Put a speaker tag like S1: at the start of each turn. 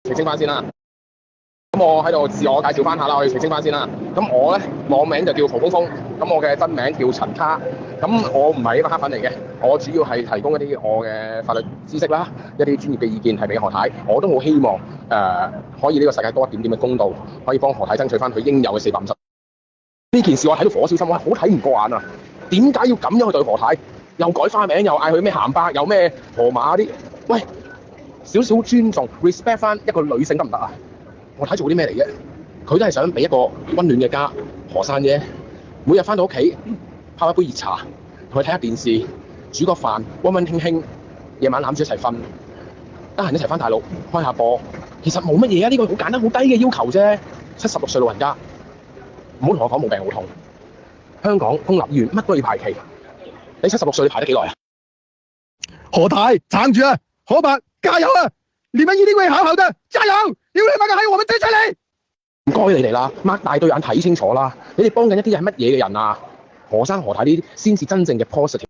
S1: 澄清翻先啦。咁我喺度自我介紹翻下啦，我要澄清翻先啦。咁我咧網名就叫蒲公風，咁我嘅真名叫陳卡。咁我唔係一個黑粉嚟嘅，我主要係提供一啲我嘅法律知識啦，一啲專業嘅意見係俾何太。我都好希望可以呢個世界多一點點嘅公道，可以幫何太爭取翻佢應有嘅450。呢件事我睇到火燒心，我好睇唔過眼啊！點解要咁樣去對何太？又改花名，又嗌佢咩鹹巴，又咩河馬嗰啲？喂，少少尊重 respect 翻一個女性得唔得啊？何太做啲咩嚟啫？佢都係想俾一個溫暖嘅家何生啫。每日翻到屋企泡一杯熱茶，同佢睇下電視，煮個飯，溫溫馨馨，夜晚攬住一齊瞓，得閒一齊翻大陸開下播。其實冇乜嘢啊，呢個好簡單好低嘅要求啫。76歲老人家，唔好同我講冇病冇痛。香港公立醫院乜都要排期，你76歲你排得幾耐啊？
S2: 何太撐住啊！何伯加油啊！你們一定會好好的，加油！因為那個還有我們支持你。
S1: 唔該你哋啦，擘大對眼睇清楚啦！你哋幫緊一啲係乜嘢嘅人啊？何生何太呢啲先至真正嘅 positive。